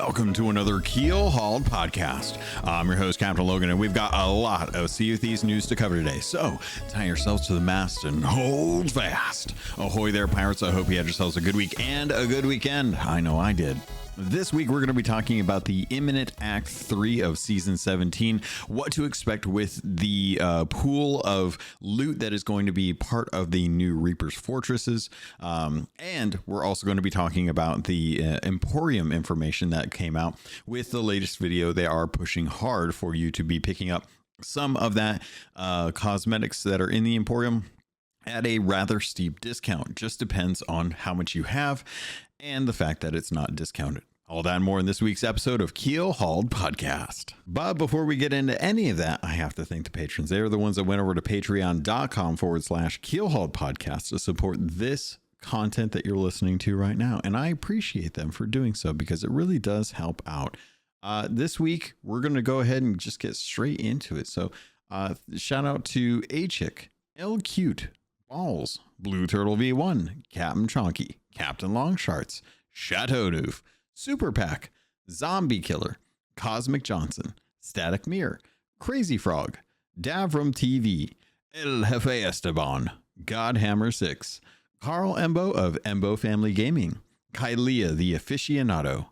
Welcome to another Keelhauled podcast. I'm your host, CaptainLogun, and we've got a lot of Sea of Thieves news to cover today. So tie yourselves to the mast and hold fast. Ahoy there, pirates. I hope you had yourselves a good week and a good weekend. I know I did. This week, we're going to be talking about the imminent Act 3 of Season 17, what to expect with the pool of loot that is going to be part of the new Reaper's Fortresses. And we're also going to be talking about the Emporium information that came out with the latest video. They are pushing hard for you to be picking up some of that cosmetics that are in the Emporium at a rather steep discount. Just depends on how much you have and the fact that it's not discounted. All that and more in this week's episode of Keelhauled Podcast. But before we get into any of that, I have to thank the patrons. They are the ones that went over to patreon.com/Keelhauled Podcast to support this content that you're listening to right now. And I appreciate them for doing so because it really does help out. This week, we're going to go ahead and just get straight into it. So shout out to A-Chick, L Cute, Balls, Blue Turtle V1, Captain Chonky, Captain Longsharts, Chateau Neuf, Super Pack, Zombie Killer, Cosmic Johnson, Static Mirror, Crazy Frog, Davram TV, El Jefe Esteban, Godhammer 6, Carl Embo of Embo Family Gaming, Kylia the Aficionado,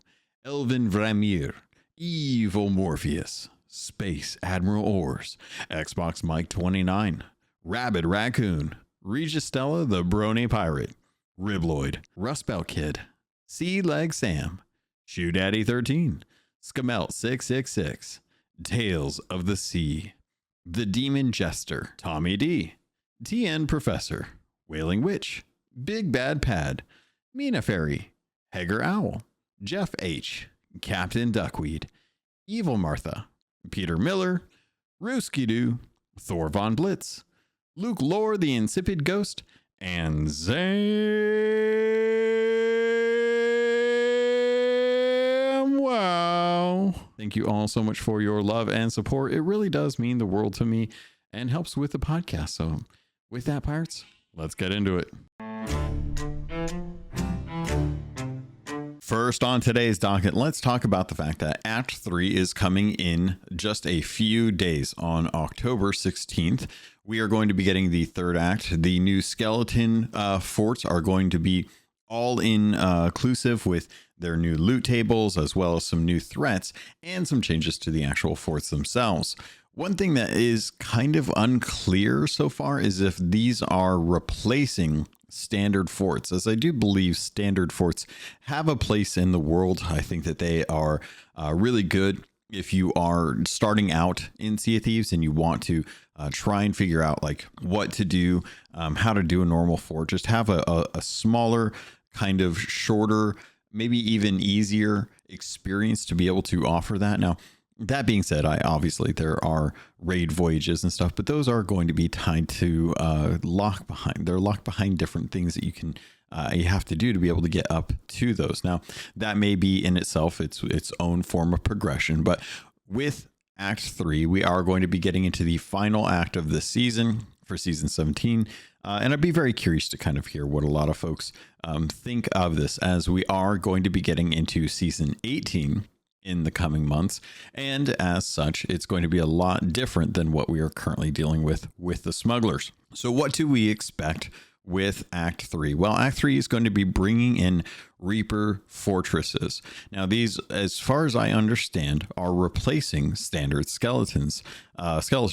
Elvin Vramir, Evil Morpheus, Space Admiral Ors, Xbox Mike 29, Rabid Raccoon, Registella the Brony Pirate, Ribloid, Rustbelt Kid, Sea Leg Sam, Shoe Daddy 13, Skamelt 666, Tales of the Sea, The Demon Jester, Tommy D, TN Professor, Wailing Witch, Big Bad Pad, Mina Fairy, Hager Owl, Jeff H, Captain Duckweed, Evil Martha, Peter Miller, Rooski Doo, Thor Von Blitz, Luke Lore the Insipid Ghost, and Zam. Wow. Thank you all so much for your love and support. It really does mean the world to me and helps with the podcast. So with that, pirates, let's get into it. First on today's docket, let's talk about the fact that Act 3 is coming in just a few days on October 16th. We are going to be getting the third act. The new skeleton forts are going to be all inclusive with their new loot tables, as well as some new threats and some changes to the actual forts themselves. One thing that is kind of unclear so far is if these are replacing standard forts, as I do believe standard forts have a place in the world. I think that they are really good if you are starting out in Sea of Thieves and you want to try and figure out like what to do, how to do a normal fort. Just have a smaller, kind of shorter, maybe even easier experience to be able to offer that. Now, that being said, obviously there are raid voyages and stuff, but those are going to be tied to lock behind. They're locked behind different things that you have to do to be able to get up to those. Now, that may be in itself its own form of progression, but with Act 3, we are going to be getting into the final act of this season for Season 17. And I'd be very curious to kind of hear what a lot of folks think of this, as we are going to be getting into Season 18 in the coming months. And as such, it's going to be a lot different than what we are currently dealing with the smugglers. So what do we expect with Act 3? Well, Act 3 is going to be bringing in Reaper Fortresses. Now, these, as far as I understand, are replacing standard skeleton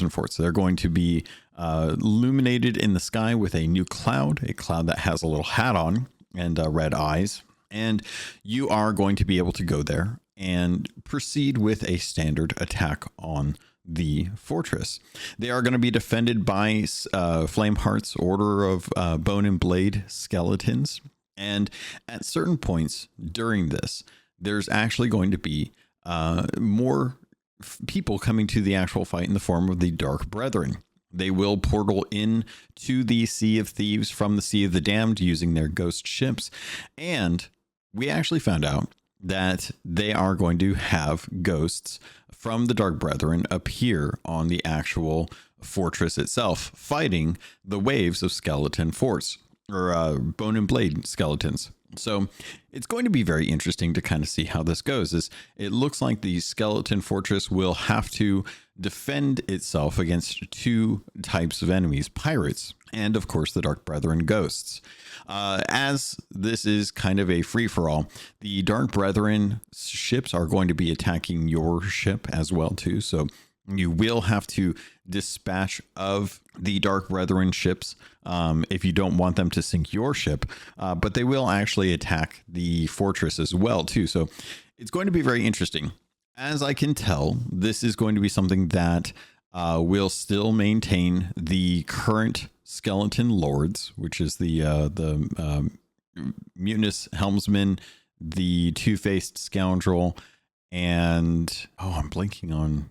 forts. They're going to be illuminated in the sky with a new cloud, a cloud that has a little hat on and red eyes. And you are going to be able to go there and proceed with a standard attack on the fortress. They are going to be defended by Flameheart's Order of Bone and Blade skeletons. And at certain points during this, there's actually going to be more people coming to the actual fight in the form of the Dark Brethren. They will portal in to the Sea of Thieves from the Sea of the Damned using their ghost ships. And we actually found out that they are going to have ghosts from the Dark Brethren appear on the actual fortress itself, fighting the waves of skeleton forts, or bone and blade skeletons. So it's going to be very interesting to kind of see how this goes. It looks like the skeleton fortress will have to defend itself against two types of enemies: pirates and, of course, the Dark Brethren ghosts. As this is kind of a free-for-all, the Dark Brethren ships are going to be attacking your ship as well too. So you will have to dispatch of the Dark Brethren ships if you don't want them to sink your ship, but they will actually attack the fortress as well too. So it's going to be very interesting. As I can tell, this is going to be something that will still maintain the current skeleton lords, which is the mutinous helmsman, the two-faced scoundrel, and I'm blanking on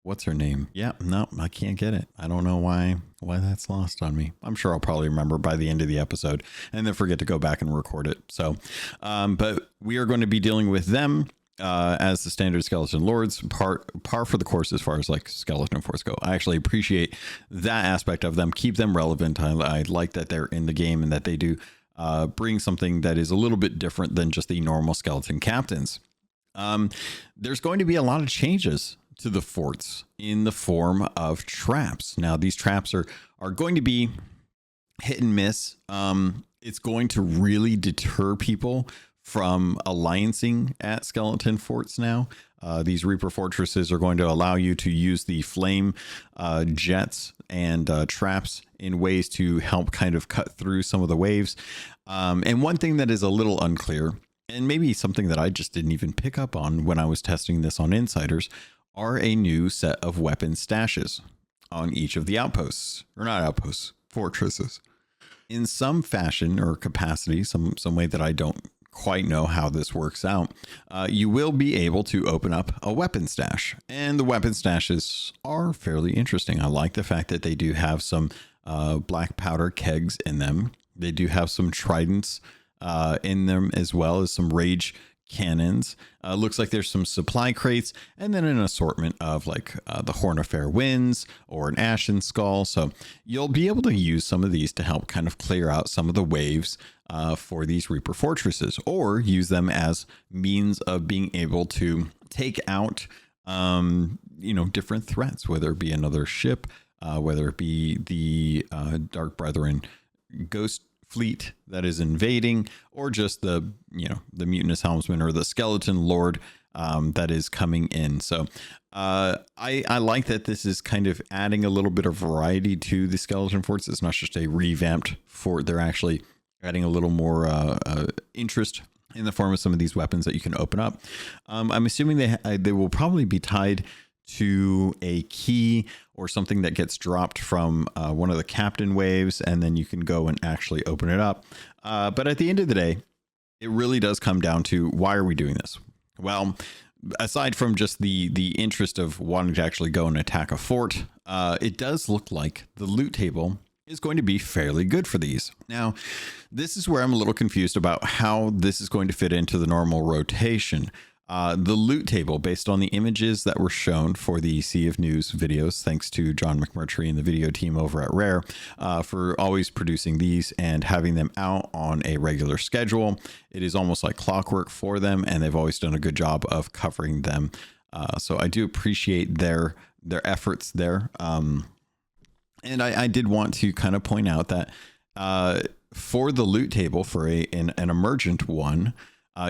what's her name. Yeah, no, I can't get it. I don't know why that's lost on me. I'm sure I'll probably remember by the end of the episode and then forget to go back and record it. So, but we are going to be dealing with them as the standard skeleton lords, par for the course as far as like skeleton force go. I actually appreciate that aspect of them. Keep them relevant. I like that they're in the game and that they do bring something that is a little bit different than just the normal skeleton captains. There's going to be a lot of changes to the forts in the form of traps. Now, these traps are going to be hit and miss. It's going to really deter people from alliancing at skeleton forts now. These Reaper fortresses are going to allow you to use the flame jets and traps in ways to help kind of cut through some of the waves. And one thing that is a little unclear, and maybe something that I just didn't even pick up on when I was testing this on Insiders, are a new set of weapon stashes on each of the outposts, or not outposts, fortresses. In some fashion or capacity, some way that I don't quite know how this works out, you will be able to open up a weapon stash. And the weapon stashes are fairly interesting. I like the fact that they do have some black powder kegs in them. They do have some tridents in them, as well as some rage cannons. Looks like there's some supply crates, and then an assortment of like the Horn of Fair Winds or an Ashen Skull. So you'll be able to use some of these to help kind of clear out some of the waves for these Reaper fortresses, or use them as means of being able to take out different threats, whether it be another ship, whether it be the Dark Brethren ghost fleet that is invading, or just the mutinous helmsman or the skeleton lord that is coming in. So I like that this is kind of adding a little bit of variety to the skeleton forts. It's not just a revamped fort. They're actually adding a little more interest in the form of some of these weapons that you can open up. I'm assuming they will probably be tied to a key or something that gets dropped from one of the captain waves, and then you can go and actually open it up. But at the end of the day, it really does come down to, why are we doing this? Well, aside from just the interest of wanting to actually go and attack a fort, it does look like the loot table is going to be fairly good for these. Now, this is where I'm a little confused about how this is going to fit into the normal rotation. The loot table, based on the images that were shown for the Sea of News videos, thanks to John McMurtry and the video team over at Rare for always producing these and having them out on a regular schedule. It is almost like clockwork for them, and they've always done a good job of covering them. So I do appreciate their efforts there. And I did want to kind of point out that for the loot table, for an emergent one,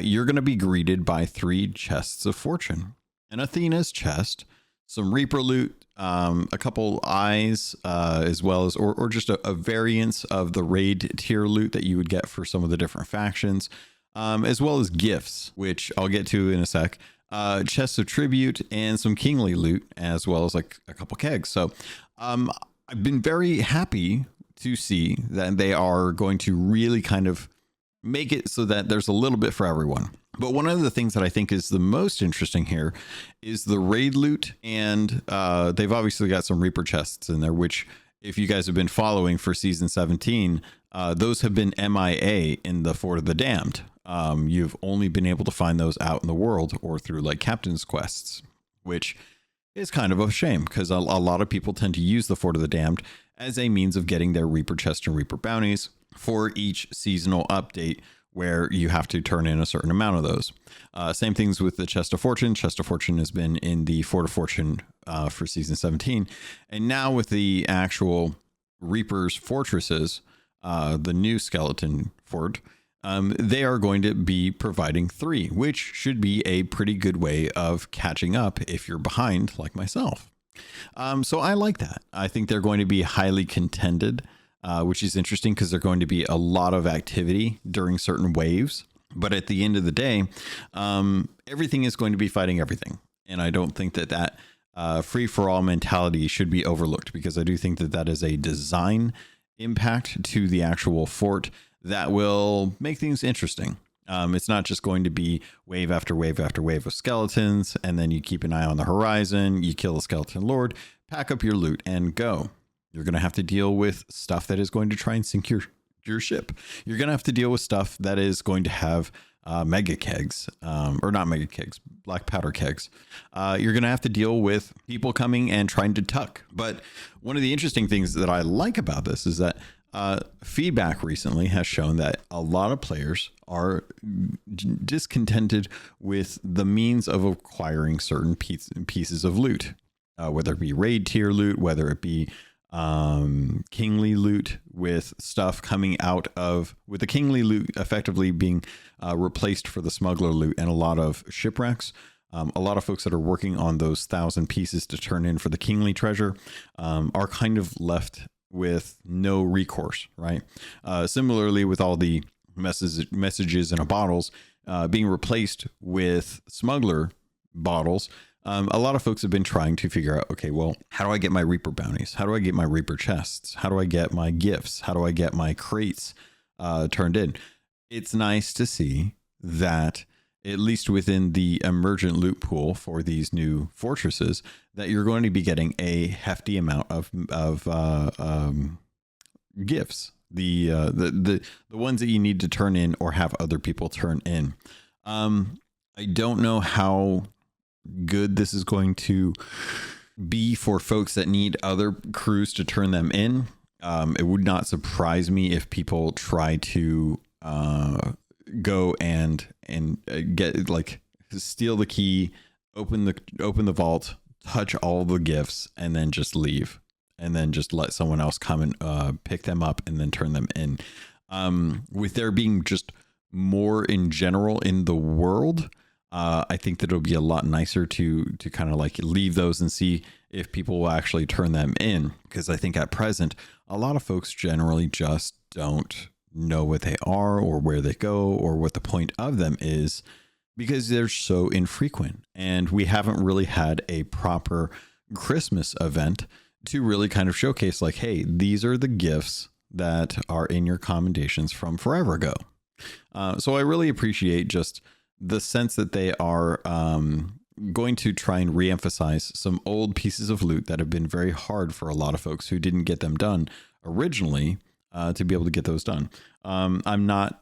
you're going to be greeted by 3 chests of fortune: an Athena's chest, some Reaper loot, a couple eyes, as well as, or just a variance of the raid tier loot that you would get for some of the different factions, as well as gifts, which I'll get to in a sec, chests of tribute, and some kingly loot, as well as like a couple kegs. So I've been very happy to see that they are going to really kind of make it so that there's a little bit for everyone. But one of the things that I think is the most interesting here is the raid loot. And they've obviously got some Reaper chests in there, which, if you guys have been following for season 17, those have been MIA in the Fort of the Damned. You've only been able to find those out in the world or through like captain's quests, which is kind of a shame, because a lot of people tend to use the Fort of the Damned as a means of getting their Reaper chest and Reaper bounties for each seasonal update where you have to turn in a certain amount of those. Same things with the Chest of Fortune. Chest of Fortune has been in the Fort of Fortune for season 17. And now with the actual Reaper's Fortresses, the new skeleton fort, they are going to be providing 3, which should be a pretty good way of catching up if you're behind like myself. So I like that. I think they're going to be highly contended, which is interesting because they're going to be a lot of activity during certain waves. But at the end of the day, everything is going to be fighting everything. And I don't think that free-for-all mentality should be overlooked, because I do think that is a design impact to the actual fort that will make things interesting. It's not just going to be wave after wave after wave of skeletons, and then you keep an eye on the horizon, you kill the skeleton lord, pack up your loot, and go. You're going to have to deal with stuff that is going to try and sink your ship. You're going to have to deal with stuff that is going to have mega kegs, or not mega kegs, black powder kegs. You're going to have to deal with people coming and trying to tuck. But one of the interesting things that I like about this is that feedback recently has shown that a lot of players are discontented with the means of acquiring certain pieces of loot, whether it be raid tier loot, whether it be kingly loot, with stuff coming out of, with the kingly loot effectively being replaced for the smuggler loot and a lot of shipwrecks. A lot of folks that are working on those 1,000 pieces to turn in for the kingly treasure are kind of left with no recourse, right? Similarly, with all the messages in a bottles being replaced with smuggler bottles, a lot of folks have been trying to figure out, okay, well, how do I get my Reaper bounties? How do I get my Reaper chests? How do I get my gifts? How do I get my crates turned in? It's nice to see that, at least within the emergent loot pool for these new fortresses, that you're going to be getting a hefty amount of gifts, the ones that you need to turn in or have other people turn in. I don't know how good this is going to be for folks that need other crews to turn them in. It would not surprise me if people try to go and get, like, steal the key, open the vault, touch all the gifts, and then just leave, and then just let someone else come and pick them up and then turn them in. With there being just more in general in the world, I think that it'll be a lot nicer to kind of like leave those and see if people will actually turn them in, because I think at present a lot of folks generally just don't know what they are or where they go or what the point of them is, because they're so infrequent, and we haven't really had a proper Christmas event to really kind of showcase, like, hey, these are the gifts that are in your commendations from forever ago. So I really appreciate just the sense that they are going to try and reemphasize some old pieces of loot that have been very hard for a lot of folks who didn't get them done originally, to be able to get those done. I'm not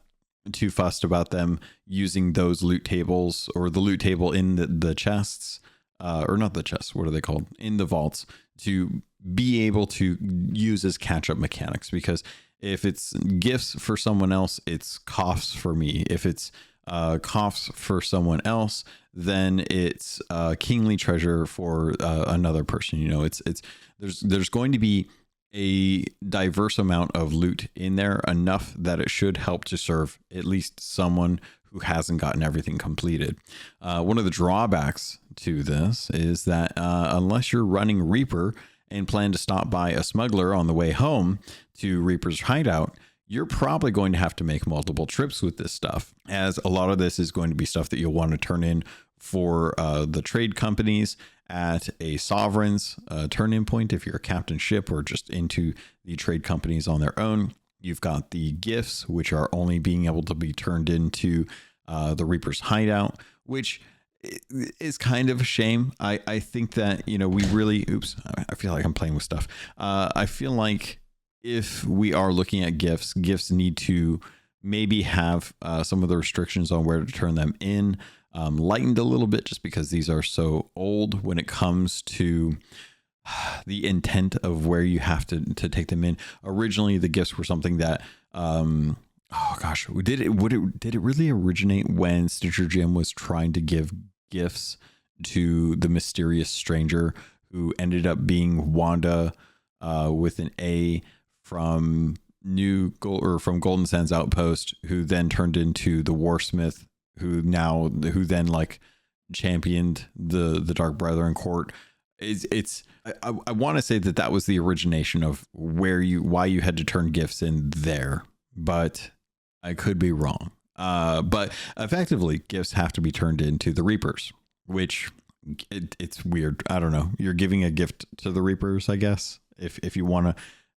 too fussed about them using those loot tables, or the loot table in the chests, or not the chests, what are they called, in the vaults, to be able to use as catch-up mechanics. Because if it's gifts for someone else, it's coughs for me. If it's coughs for someone else, then it's kingly treasure for another person. You know, there's going to be a diverse amount of loot in there, enough that it should help to serve at least someone who hasn't gotten everything completed. One of the drawbacks to this is that unless you're running Reaper and plan to stop by a smuggler on the way home to Reaper's hideout, you're probably going to have to make multiple trips with this stuff, as a lot of this is going to be stuff that you'll want to turn in for the trade companies at a sovereign's turn-in point if you're a captain ship, or just into the trade companies on their own. You've got the gifts, which are only being able to be turned into the Reaper's hideout, which is kind of a shame. I think that, you know, we really, I feel like I'm playing with stuff. I feel like if we are looking at gifts need to maybe have some of the restrictions on where to turn them in lightened a little bit, just because these are so old when it comes to the intent of where you have to take them in. Originally, the gifts were something that Oh gosh, did it really originate when Stitcher Jim was trying to give gifts to the mysterious stranger who ended up being Wanda with an A from from Golden Sands Outpost, who then turned into the Warsmith, who then like championed the Dark Brethren court. I want to say that was the origination of why you had to turn gifts in there, but I could be wrong. But effectively, gifts have to be turned into the Reapers, which it's weird. I don't know. You're giving a gift to the Reapers, I guess, if you want to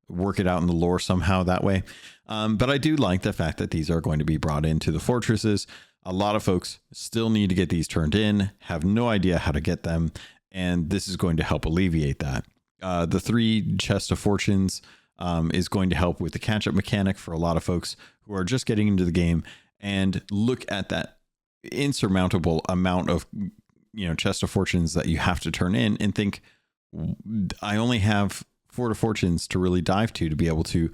work it out in the lore somehow that way. But I do like the fact that these are going to be brought into the fortresses. A lot of folks still need to get these turned in, have no idea how to get them, and this is going to help alleviate that. The 3 Chest of Fortunes is going to help with the catch-up mechanic for a lot of folks who are just getting into the game and look at that insurmountable amount of Chest of Fortunes that you have to turn in and think, I only have Fort of Fortunes to really dive to be able to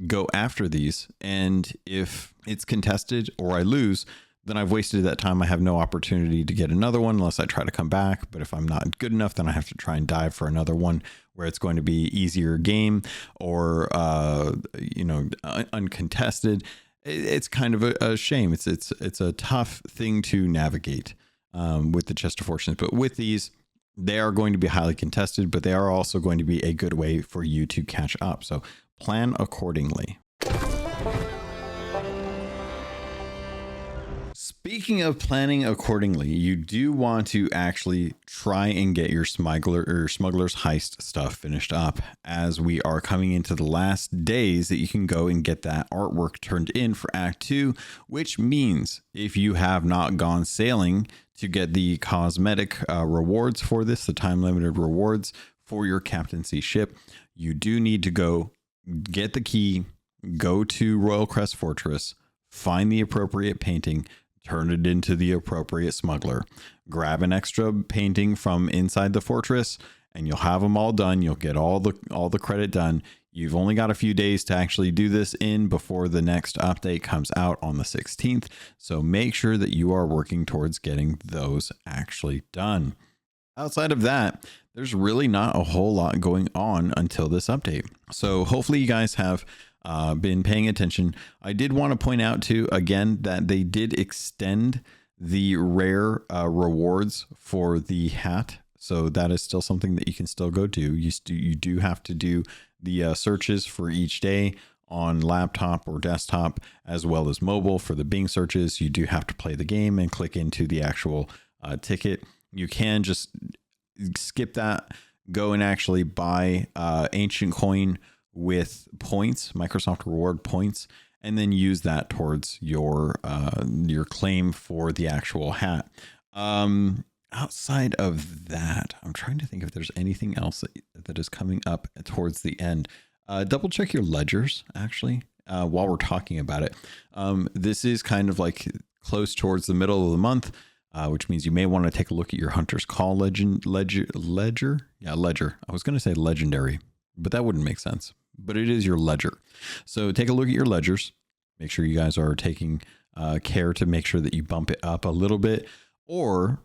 go after these, and if it's contested or I lose, then I've wasted that time. I have no opportunity to get another one unless I try to come back. But if I'm not good enough, then I have to try and dive for another one where it's going to be easier game or uncontested. It's kind of a shame. It's a tough thing to navigate with the Chest of Fortunes. But with these, they are going to be highly contested, but they are also going to be a good way for you to catch up. So plan accordingly. Speaking of planning accordingly, you do want to actually try and get your smuggler's heist stuff finished up, as we are coming into the last days that you can go and get that artwork turned in for Act 2, which means if you have not gone sailing to get the cosmetic rewards for this, the time limited rewards for your captaincy ship, you do need to go get the key, go to Royal Crest Fortress, find the appropriate painting, turn it into the appropriate smuggler, grab an extra painting from inside the fortress, and you'll have them all done. You'll get all the credit done. You've only got a few days to actually do this in before the next update comes out on the 16th. So make sure that you are working towards getting those actually done. Outside of that, there's really not a whole lot going on until this update. So hopefully you guys have been paying attention. I did want to point out too, again, that they did extend the rare rewards for the hat. So that is still something that you can still go do. You do have to do the searches for each day on laptop or desktop, as well as mobile for the Bing searches. You do have to play the game and click into the actual ticket. You can just skip that, go and actually buy ancient coin with points, Microsoft reward points, and then use that towards your claim for the actual hat. Outside of that, I'm trying to think if there's anything else that is coming up towards the end. Double check your ledgers actually while we're talking about it. This is kind of like close towards the middle of the month, which means you may want to take a look at your Hunter's Call ledger. Yeah, ledger. I was going to say legendary, but that wouldn't make sense. But it is your ledger. So take a look at your ledgers. Make sure you guys are taking care to make sure that you bump it up a little bit. Or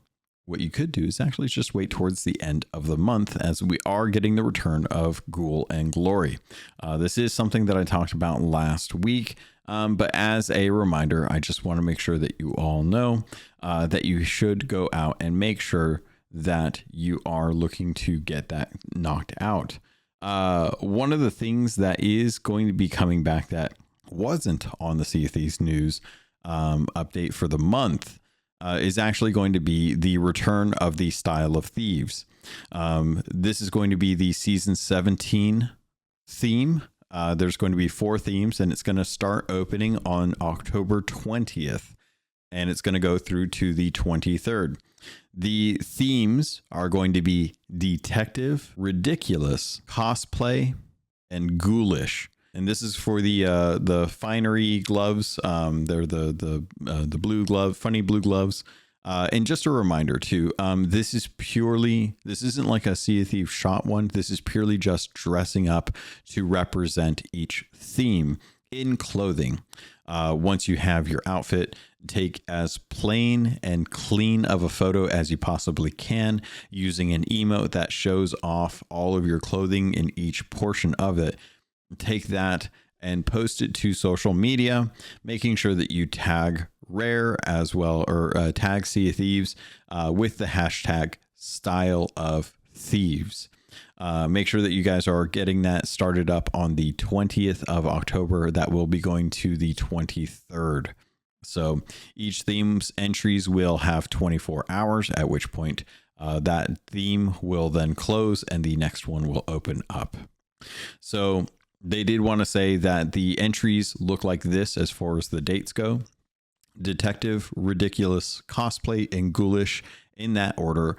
what you could do is actually just wait towards the end of the month, as we are getting the return of Ghoul and Glory. This is something that I talked about last week. But as a reminder, I just want to make sure that you all know that you should go out and make sure that you are looking to get that knocked out. One of the things that is going to be coming back that wasn't on the Sea of Thieves news update for the month is actually going to be the return of the Style of Thieves. This is going to be the season 17 theme. There's going to be 4 themes, and it's going to start opening on October 20th, and it's going to go through to the 23rd. The themes are going to be detective, ridiculous, cosplay, and ghoulish. And this is for the finery gloves. They're the blue glove, funny blue gloves. And just a reminder too, this isn't like a Sea of Thieves shot one. This is purely just dressing up to represent each theme. In clothing, once you have your outfit, take as plain and clean of a photo as you possibly can using an emote that shows off all of your clothing in each portion of it. Take that and post it to social media, making sure that you tag Rare as well, or tag Sea of Thieves with the hashtag Style of Thieves. Make sure that you guys are getting that started up on the 20th of October. That will be going to the 23rd. So each theme's entries will have 24 hours, at which point that theme will then close and the next one will open up. So they did want to say that the entries look like this as far as the dates go: detective, ridiculous, cosplay, and ghoulish, in that order.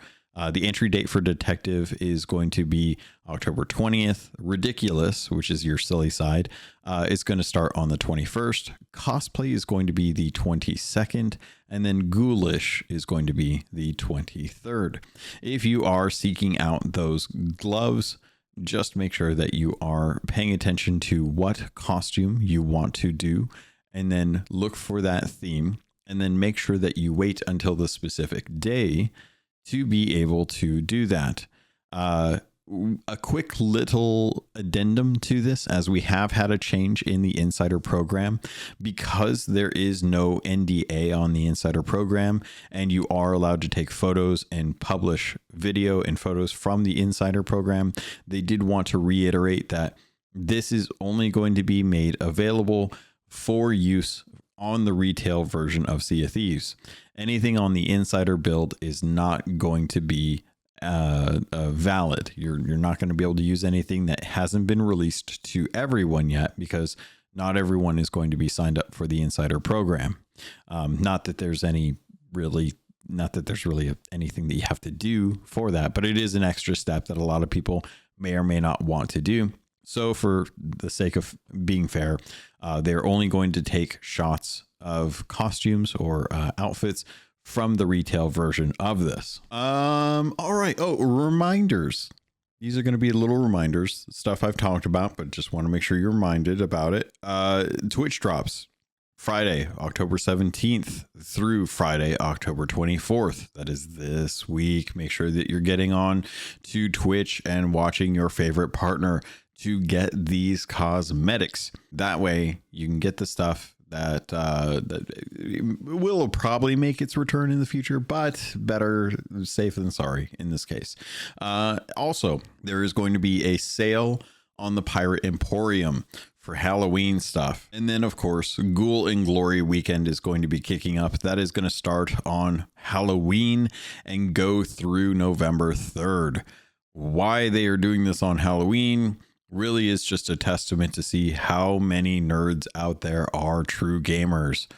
The entry date for detective is going to be October 20th. Ridiculous, which is your silly side, is going to start on the 21st. Cosplay is going to be the 22nd. And then ghoulish is going to be the 23rd. If you are seeking out those gloves, just make sure that you are paying attention to what costume you want to do, and then look for that theme, and then make sure that you wait until the specific day to be able to do that. A quick little addendum to this, as we have had a change in the insider program, because there is no NDA on the insider program and you are allowed to take photos and publish video and photos from the insider program. They did want to reiterate that this is only going to be made available for use on the retail version of Sea of Thieves. Anything on the insider build is not going to be valid. You're not going to be able to use anything that hasn't been released to everyone yet, because not everyone is going to be signed up for the insider program. Not that there's really anything that you have to do for that, but it is an extra step that a lot of people may or may not want to do. So for the sake of being fair, they're only going to take shots of costumes or outfits from the retail version of this. All right. Oh, reminders. These are going to be little reminders, stuff I've talked about, but just want to make sure you're reminded about it. Twitch drops Friday, October 17th through Friday, October 24th. That is this week. Make sure that you're getting on to Twitch and watching your favorite partner to get these cosmetics. That way you can get the stuff that will probably make its return in the future, but better safe than sorry in this case. Also, there is going to be a sale on the Pirate Emporium for Halloween stuff. And then of course, Ghoul and Glory weekend is going to be kicking up. That is going to start on Halloween and go through November 3rd. Why they are doing this on Halloween really is just a testament to see how many nerds out there are true gamers.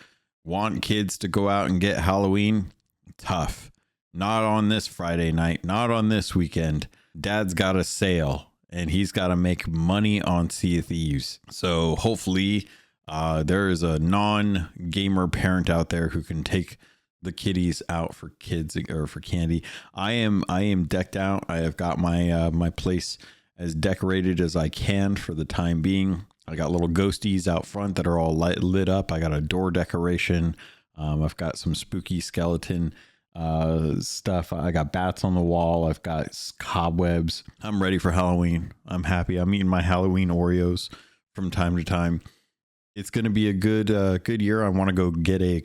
Want kids to go out and get Halloween? Tough. Not on this Friday night, not on this weekend. Dad's got a sale and he's got to make money on Sea of Thieves. So hopefully there is a non-gamer parent out there who can take the kiddies out for kids or for candy. I am decked out. I have got my my place as decorated as I can for the time being. I got little ghosties out front that are all lit up. I got a door decoration. I've got some spooky skeleton stuff. I got bats on the wall. I've got cobwebs. I'm ready for Halloween. I'm happy. I'm eating my Halloween Oreos from time to time. It's going to be a good year. I want to go get a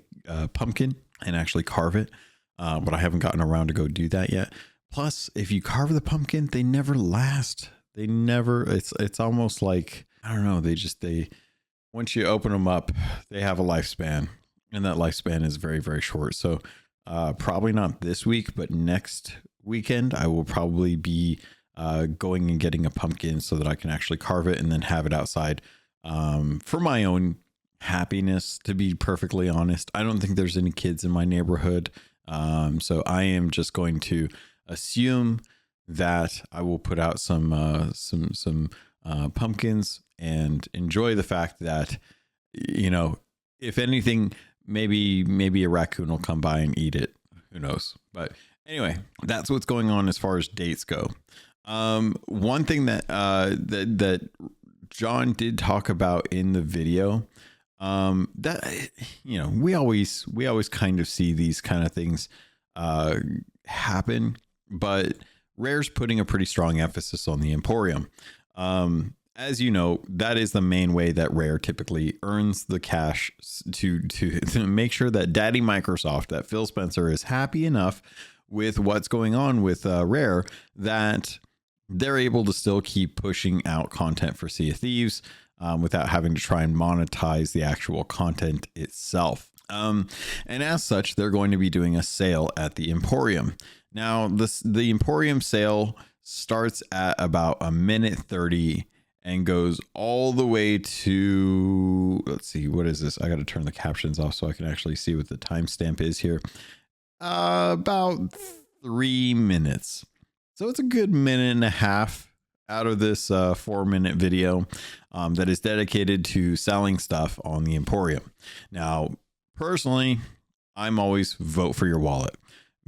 pumpkin and actually carve it, but I haven't gotten around to go do that yet. Plus, if you carve the pumpkin, they never last. They never. It's almost like, I don't know. They once you open them up, they have a lifespan, and that lifespan is very, very short. So probably not this week, but next weekend I will probably be going and getting a pumpkin so that I can actually carve it and then have it outside for my own happiness. To be perfectly honest, I don't think there's any kids in my neighborhood, so I am just going to assume that I will put out some pumpkins and enjoy the fact that, you know, if anything, maybe a raccoon will come by and eat it. Who knows? But anyway, that's what's going on as far as dates go. One thing that John did talk about in the video, that, you know, we always kind of see these kind of things happen, but Rare's putting a pretty strong emphasis on the Emporium. As you know, that is the main way that Rare typically earns the cash to make sure that Daddy Microsoft, that Phil Spencer, is happy enough with what's going on with Rare that they're able to still keep pushing out content for Sea of Thieves without having to try and monetize the actual content itself. And as such, they're going to be doing a sale at the Emporium. Now, the Emporium sale starts at about 1:30 and goes all the way to, let's see, what is this? I got to turn the captions off so I can actually see what the timestamp is here. About 3 minutes. So it's a good minute and a half out of this 4-minute video that is dedicated to selling stuff on the Emporium. Now, personally, I'm always vote for your wallet.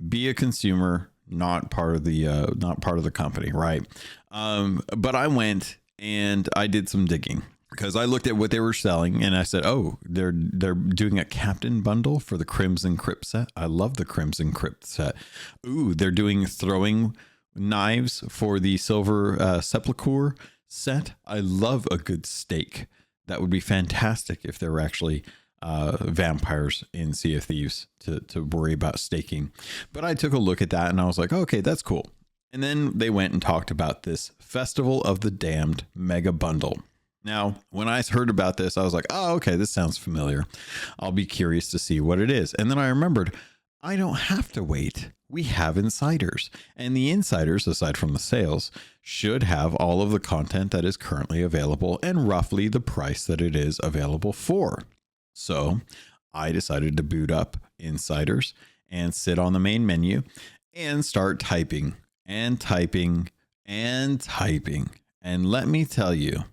Be a consumer, not part of the company, right? But I went and I did some digging because I looked at what they were selling and I said, oh, they're doing a Captain bundle for the Crimson Crypt set. I love the Crimson Crypt set. Ooh, they're doing throwing knives for the Silver Sepulchre set. I love a good steak. That would be fantastic if there were actually vampires in Sea of Thieves to worry about staking. But I took a look at that and I was like, okay, that's cool. And then they went and talked about this Festival of the Damned mega bundle. Now, when I heard about this, I was like, oh, okay, this sounds familiar. I'll be curious to see what it is. And then I remembered, I don't have to wait. We have insiders, and the insiders, aside from the sales, should have all of the content that is currently available and roughly the price that it is available for. So I decided to boot up insiders and sit on the main menu and start typing and typing and typing. And let me tell you,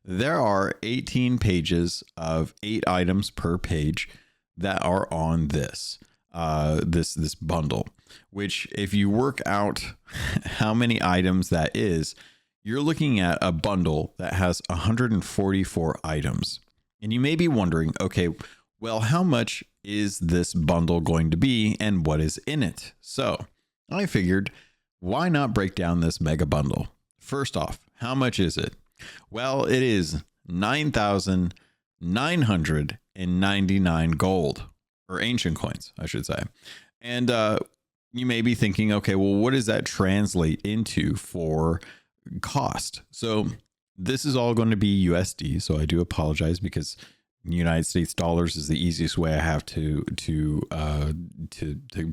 there are 18 pages of 8 items per page that are on this bundle, which if you work out how many items that is, you're looking at a bundle that has 144 items. And you may be wondering, okay, well, how much is this bundle going to be and what is in it? So I figured, why not break down this mega bundle? First off, how much is it? Well, it is 9,999 gold, or ancient coins, I should say. And you may be thinking, okay, well, what does that translate into for cost? So this is all going to be USD. So I do apologize because United States dollars is the easiest way I have to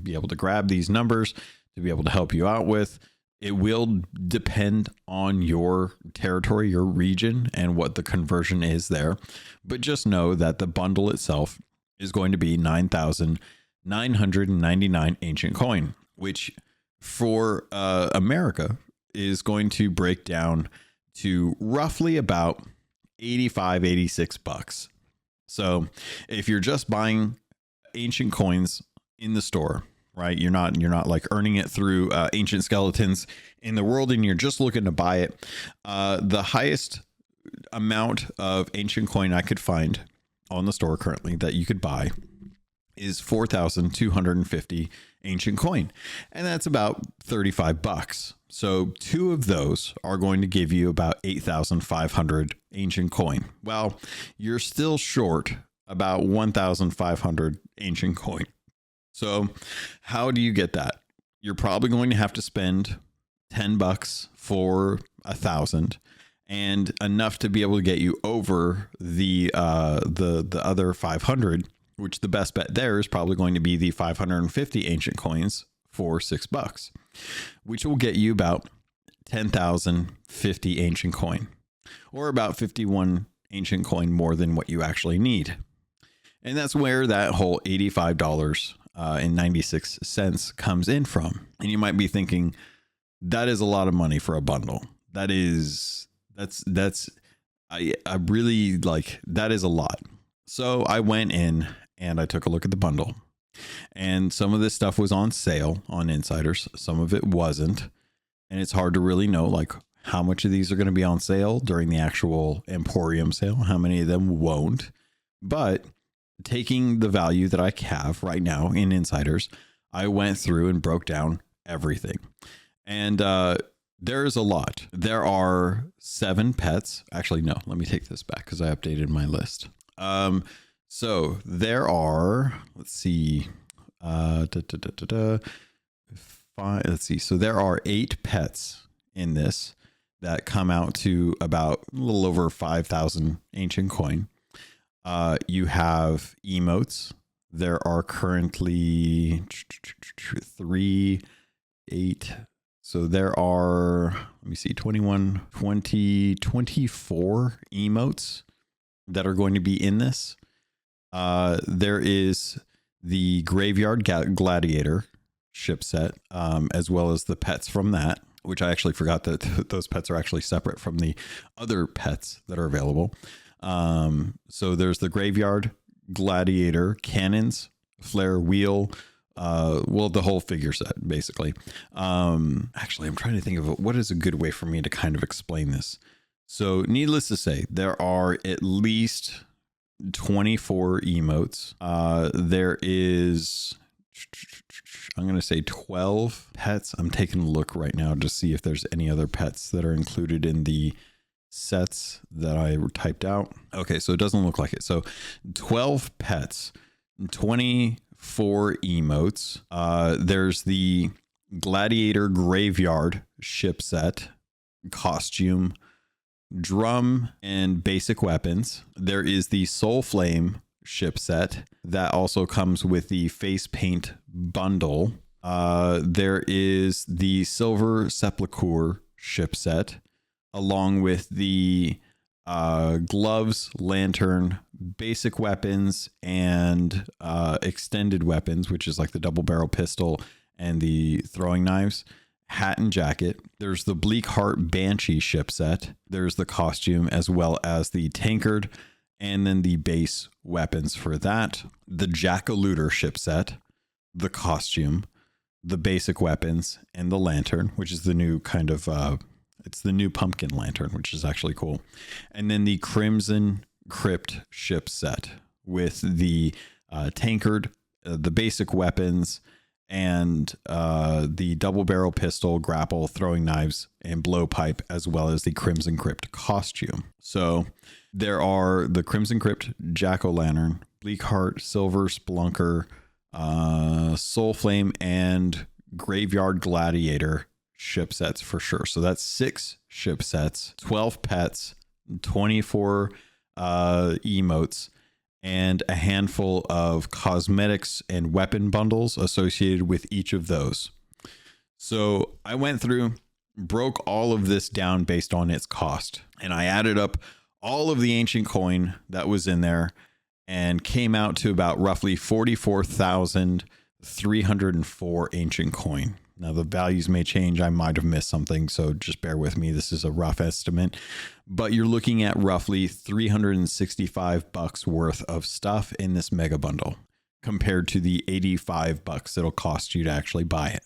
be able to grab these numbers to be able to help you out with. It will depend on your territory, your region, and what the conversion is there. But just know that the bundle itself is going to be 9,999 ancient coin, which for America is going to break down to roughly about 85, 86 bucks. So if you're just buying ancient coins in the store, right? You're not like earning it through ancient skeletons in the world, and you're just looking to buy it. The highest amount of ancient coin I could find on the store currently that you could buy is 4,250 ancient coin, and that's about 35 bucks. So 2 of those are going to give you about 8,500 ancient coin. Well, you're still short about 1,500 ancient coin. So how do you get that? You're probably going to have to spend 10 bucks for 1,000 and enough to be able to get you over the other 500, which the best bet there is probably going to be the 550 ancient coins for $6, which will get you about 10,050 ancient coin, or about 51 ancient coin more than what you actually need. And that's where that whole $85.96 comes in from. And you might be thinking, that is a lot of money for a bundle. I really like, that is a lot. So I went in and I took a look at the bundle, and some of this stuff was on sale on Insiders. Some of it wasn't. And it's hard to really know like how much of these are going to be on sale during the actual Emporium sale, how many of them won't. But taking the value that I have right now in Insiders, I went through and broke down everything. And there's a lot. There are 7 pets. Actually, no, let me take this back because I updated my list. So there are, let's see, 5, let's see. So there are 8 pets in this that come out to about a little over 5,000 ancient coin. You have emotes. There are currently 3, 8. So there are, let me see, 21, 20, 24 emotes that are going to be in this. There is the Graveyard Gladiator ship set, as well as the pets from that, which I actually forgot that those pets are actually separate from the other pets that are available. So there's the Graveyard Gladiator cannons, flare wheel, well, the whole figure set, basically. Actually, I'm trying to think of what is a good way for me to kind of explain this. So needless to say, there are at least 24 emotes. There is, I'm going to say 12 pets. I'm taking a look right now to see if there's any other pets that are included in the sets that I typed out. Okay, so it doesn't look like it. So 12 pets, 24 emotes. There's the Gladiator Graveyard ship set, costume, drum, and basic weapons. There is the Soul Flame ship set that also comes with the face paint bundle. There is the Silver Sepulchre ship set, along with the gloves, lantern, basic weapons, and extended weapons, which is like the double barrel pistol and the throwing knives, hat and jacket. There's the Bleak Heart Banshee ship set. There's the costume, as well as the tankard, and then the base weapons for that. The Jack-o'-looter ship set, the costume, the basic weapons, and the lantern, which is the new kind of it's the new pumpkin lantern, which is actually cool. And then the Crimson Crypt ship set with the tankard, the basic weapons, and the double barrel pistol, grapple, throwing knives, and blowpipe, as well as the Crimson Crypt costume. So there are the Crimson Crypt Jack-o'-lantern, Bleak Heart, Silver Spelunker, Soul Flame, and Graveyard Gladiator ship sets for sure. So that's 6 ship sets, 12 pets, 24 emotes, and a handful of cosmetics and weapon bundles associated with each of those. So I went through, broke all of this down based on its cost, and I added up all of the ancient coin that was in there and came out to about roughly 44,304 ancient coin. Now the values may change. I might have missed something, so just bear with me. This is a rough estimate, but you're looking at roughly $365 worth of stuff in this mega bundle compared to the $85 it'll cost you to actually buy it.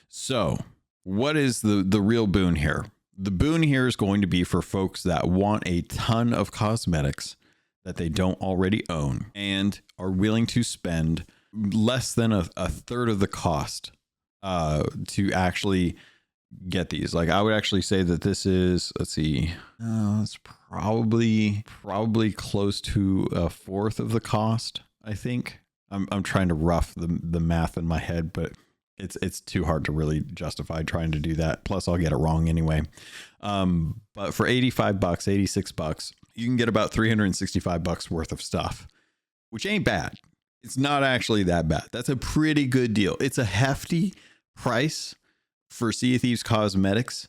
So what is the real boon here? The boon here is going to be for folks that want a ton of cosmetics that they don't already own and are willing to spend less than a third of the cost to actually get these. Like, I would actually say that this is, let's see, it's probably close to a fourth of the cost. I think I'm trying to rough the math in my head, but it's too hard to really justify trying to do that. Plus I'll get it wrong anyway. But for $85, $86, you can get about $365 worth of stuff, which ain't bad. It's not actually that bad. That's a pretty good deal. It's a hefty price for Sea of Thieves cosmetics.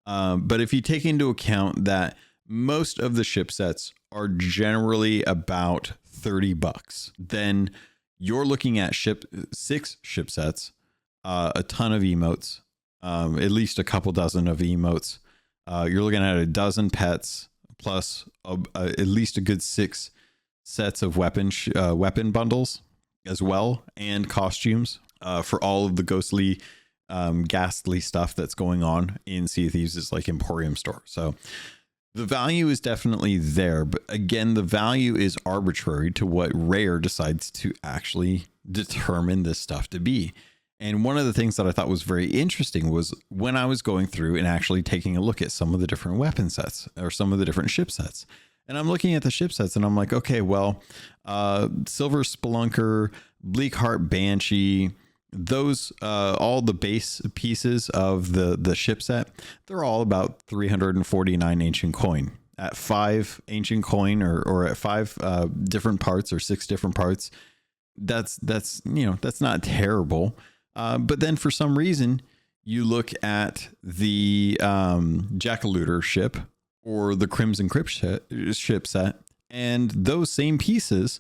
But if you take into account that most of the ship sets are generally about $30, then you're looking at 6 ship sets, a ton of emotes, at least a couple dozen of emotes. You're looking at a dozen pets plus at least a good 6 sets of weapon bundles as well, and costumes for all of the ghostly ghastly stuff that's going on in Sea of Thieves' like Emporium store. So the value is definitely there, but again, the value is arbitrary to what Rare decides to actually determine this stuff to be. And one of the things that I thought was very interesting was when I was going through and actually taking a look at some of the different weapon sets or some of the different ship sets. And I'm looking at the ship sets and I'm like, okay, well, Silver Spelunker, Bleakheart Banshee, those all the base pieces of the ship set, they're all about 349 ancient coin at 5 ancient coin or at 5 different parts or 6 different parts. That's that's not terrible. But then for some reason you look at the Jackalooter ship or the Crimson Crypt ship set, and those same pieces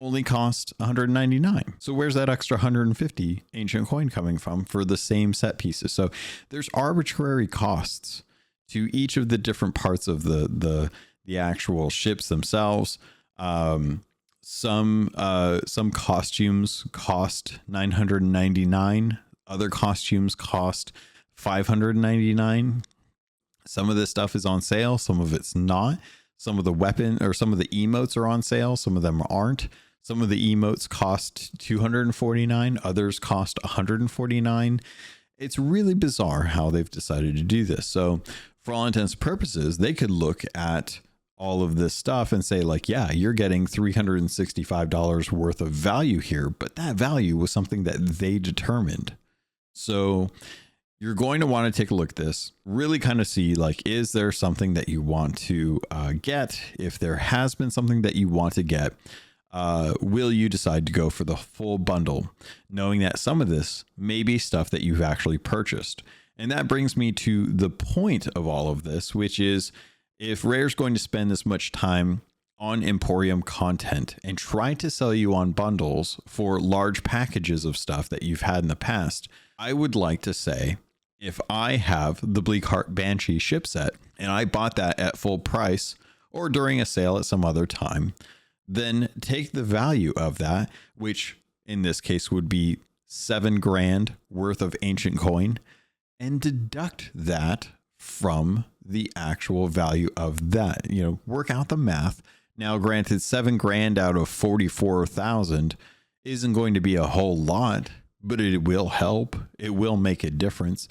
only cost 199. So where's that extra 150 ancient coin coming from for the same set pieces? So there's arbitrary costs to each of the different parts of the actual ships themselves. Some costumes cost 999. Other costumes cost 599. Some of this stuff is on sale. Some of it's not. Some of the weapon or some of the emotes are on sale. Some of them aren't. Some of the emotes cost 249. Others cost 149. It's really bizarre how they've decided to do this. So for all intents and purposes, they could look at all of this stuff and say like, yeah, you're getting $365 worth of value here, but that value was something that they determined. So you're going to want to take a look at this, really kind of see like, is there something that you want to get? If there has been something that you want to get, will you decide to go for the full bundle, knowing that some of this may be stuff that you've actually purchased? And that brings me to the point of all of this, which is if Rare's going to spend this much time on Emporium content and try to sell you on bundles for large packages of stuff that you've had in the past, I would like to say, if I have the Bleakheart Banshee ship set and I bought that at full price or during a sale at some other time, then take the value of that, which in this case would be $7,000 worth of ancient coin, and deduct that from the actual value of that. Work out the math. Now, granted, $7,000 out of 44,000 isn't going to be a whole lot, but it will help. It will make a difference.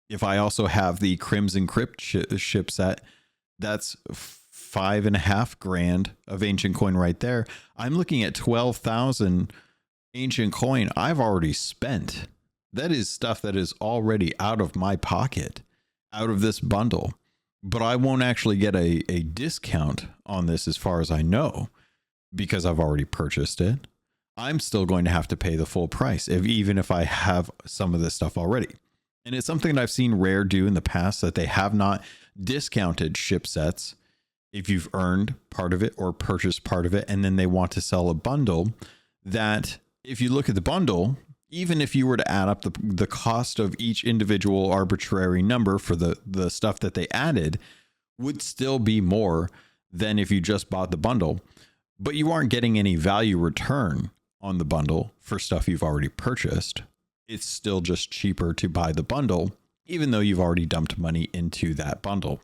If I also have the Crimson Crypt ship set, that's $5,500 of ancient coin right there. I'm looking at 12,000 ancient coin I've already spent. That is stuff that is already out of my pocket, out of this bundle. But I won't actually get a discount on this as far as I know, because I've already purchased it. I'm still going to have to pay the full price, even if I have some of this stuff already. And it's something that I've seen Rare do in the past, that they have not discounted ship sets if you've earned part of it or purchased part of it, and then they want to sell a bundle that, if you look at the bundle, even if you were to add up the cost of each individual arbitrary number for the stuff that they added, would still be more than if you just bought the bundle, but you aren't getting any value return on the bundle for stuff you've already purchased. It's still just cheaper to buy the bundle, even though you've already dumped money into that bundle.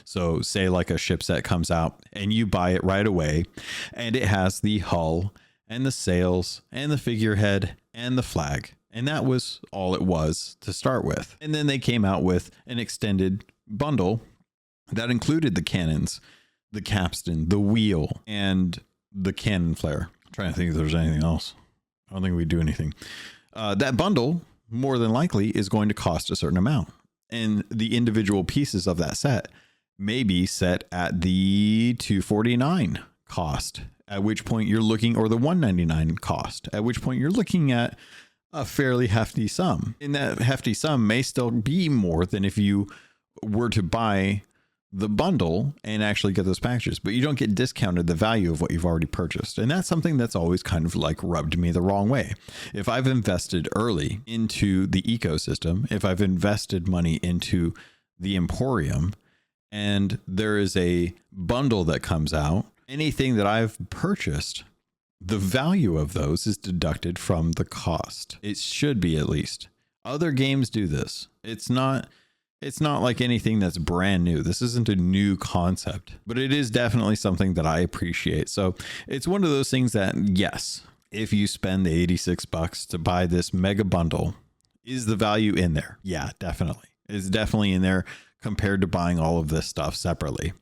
So say like a ship set comes out and you buy it right away, and it has the hull and the sails and the figurehead and the flag. And that was all it was to start with. And then they came out with an extended bundle that included the cannons, the capstan, the wheel, and the cannon flare. I'm trying to think if there's anything else. I don't think we do anything. That bundle, more than likely, is going to cost a certain amount. And the individual pieces of that set may be set at the $249 cost, at which point you're looking, or the $199 cost, at which point you're looking at a fairly hefty sum. And that hefty sum may still be more than if you were to buy the bundle and actually get those packages, but you don't get discounted the value of what you've already purchased. And that's something that's always kind of like rubbed me the wrong way. If I've invested early into the ecosystem, if I've invested money into the Emporium, and there is a bundle that comes out, anything that I've purchased, the value of those is deducted from the cost. It should be, at least. Other games do this. It's not like anything that's brand new. This isn't a new concept, but it is definitely something that I appreciate. So it's one of those things that, yes, if you spend the $86 to buy this mega bundle, is the value in there? Yeah, definitely. It's definitely in there compared to buying all of this stuff separately.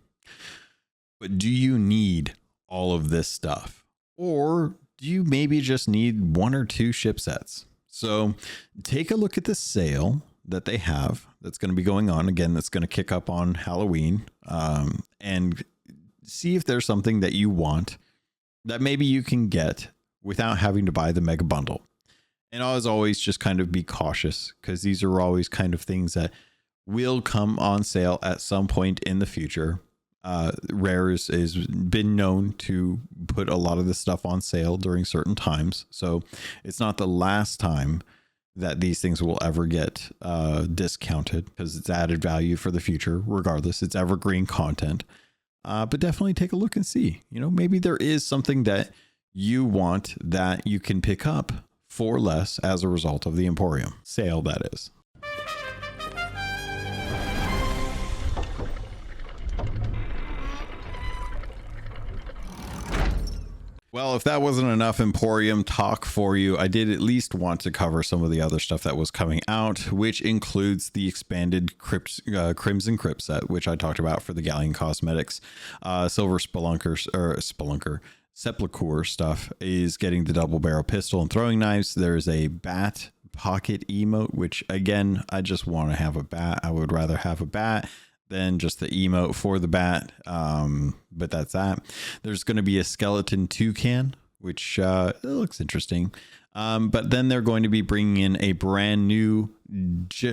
But do you need all of this stuff? Or do you maybe just need 1 or 2 ship sets? So take a look at the sale that they have that's going to be going on. Again, that's going to kick up on Halloween, and see if there's something that you want that maybe you can get without having to buy the mega bundle. And as always, just kind of be cautious, because these are always kind of things that will come on sale at some point in the future. Rare has been known to put a lot of this stuff on sale during certain times. So it's not the last time that these things will ever get discounted, because it's added value for the future. Regardless, it's evergreen content. But definitely take a look and see, maybe there is something that you want that you can pick up for less as a result of the Emporium sale, that is. Well, if that wasn't enough Emporium talk for you, I did at least want to cover some of the other stuff that was coming out, which includes the expanded Crimson Crypt set, which I talked about for the Galleon Cosmetics. Silver Sepulchre stuff is getting the double barrel pistol and throwing knives. There's a bat pocket emote, which again, I just want to have a bat. I would rather have a bat than just the emote for the bat. But that's that. There's going to be a skeleton toucan, which it looks interesting. But then they're going to be bringing in a brand new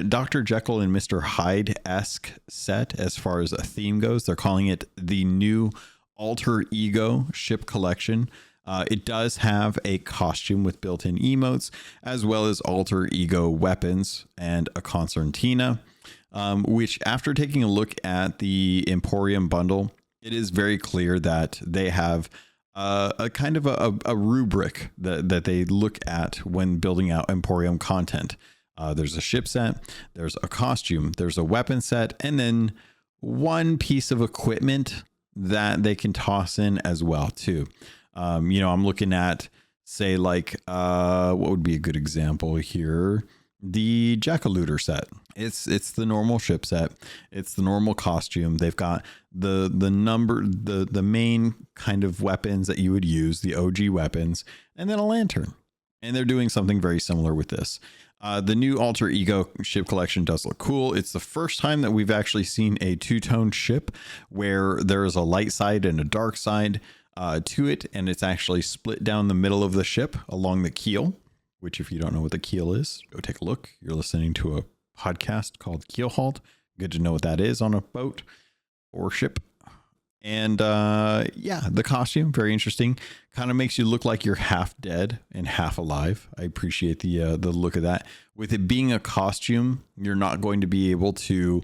Dr. Jekyll and Mr. Hyde-esque set as far as a theme goes. They're calling it the new Alter Ego ship collection. It does have a costume with built-in emotes, as well as alter ego weapons and a concertina, which, after taking a look at the Emporium bundle, it is very clear that they have a kind of a rubric that they look at when building out Emporium content. There's a ship set, there's a costume, there's a weapon set, and then one piece of equipment that they can toss in as well too. I'm looking at, say, like what would be a good example here? The Jackal-Looter set. It's the normal ship set. It's the normal costume. They've got the main kind of weapons that you would use, the OG weapons, and then a lantern. And they're doing something very similar with this. The new Alter Ego ship collection does look cool. It's the first time that we've actually seen a two-tone ship where there is a light side and a dark side to it, and it's actually split down the middle of the ship along the keel, which, if you don't know what the keel is, go take a look. You're listening to a podcast called Keelhauled. Good to know what that is on a boat or ship. And the costume, very interesting. Kind of makes you look like you're half dead and half alive. I appreciate the look of that. With it being a costume, you're not going to be able to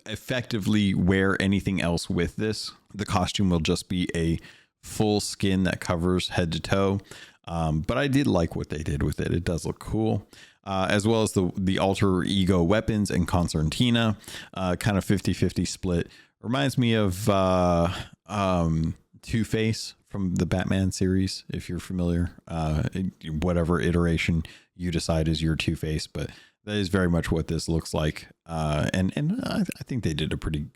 effectively wear anything else with this. The costume will just be a full skin that covers head to toe. But I did like what they did with it. It does look cool. As well as the alter ego weapons and concertina, kind of 50-50 split. Reminds me of Two-Face from the Batman series, if you're familiar. Whatever iteration you decide is your Two-Face, but that is very much what this looks like. And I think they did a pretty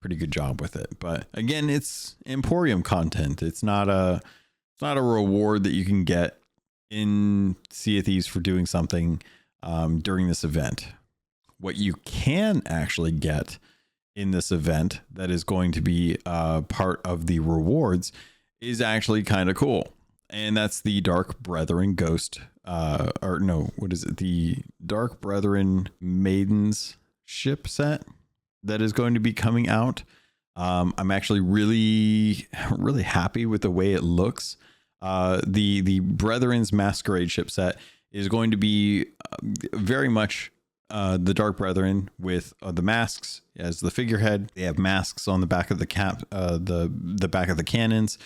good job with it. But again, it's Emporium content. It's not a reward that you can get in Sea of Thieves for doing something during this event. What you can actually get in this event that is going to be part of the rewards is actually kind of cool. And that's the Dark Brethren Ghost, the Dark Brethren Maidens ship set that is going to be coming out. I'm actually really, really happy with the way it looks. The Brethren's Masquerade ship set is going to be very much the Dark Brethren with the masks as the figurehead. They have masks on the back of the the back of the cannons.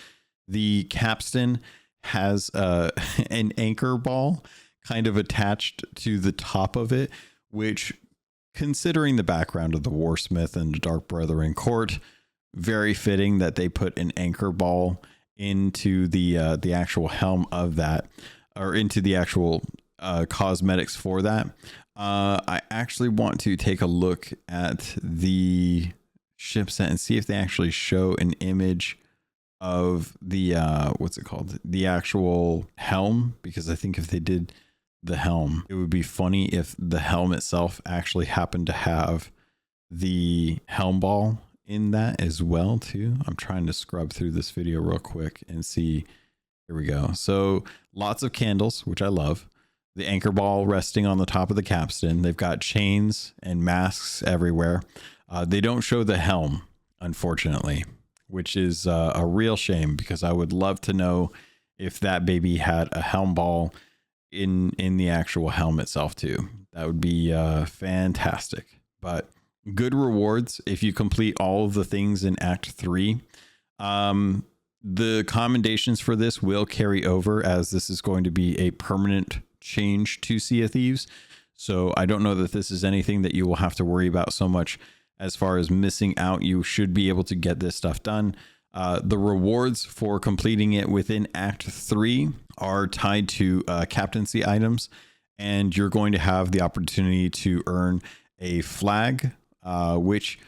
The capstan has an anchor ball kind of attached to the top of it, which, considering the background of the Warsmith and the Dark Brethren court, very fitting that they put an anchor ball into the actual helm of that, or into the actual cosmetics for that. I actually want to take a look at the ship set and see if they actually show an image of the what's it called, the actual helm, because I think if they did the helm, it would be funny if the helm itself actually happened to have the helm ball in that as well too. I'm trying to scrub through this video real quick and see. Here we go. So lots of candles, which I love. The anchor ball resting on the top of the capstan. They've got chains and masks everywhere. They don't show the helm, unfortunately, which is a real shame, because I would love to know if that baby had a helm ball in the actual helm itself too. That would be fantastic. But good rewards if you complete all of the things in Act 3. The commendations for this will carry over, as this is going to be a permanent change to Sea of Thieves. So I don't know that this is anything that you will have to worry about so much as far as missing out. You should be able to get this stuff done. The rewards for completing it within Act 3 are tied to captaincy items, and you're going to have the opportunity to earn a flag, which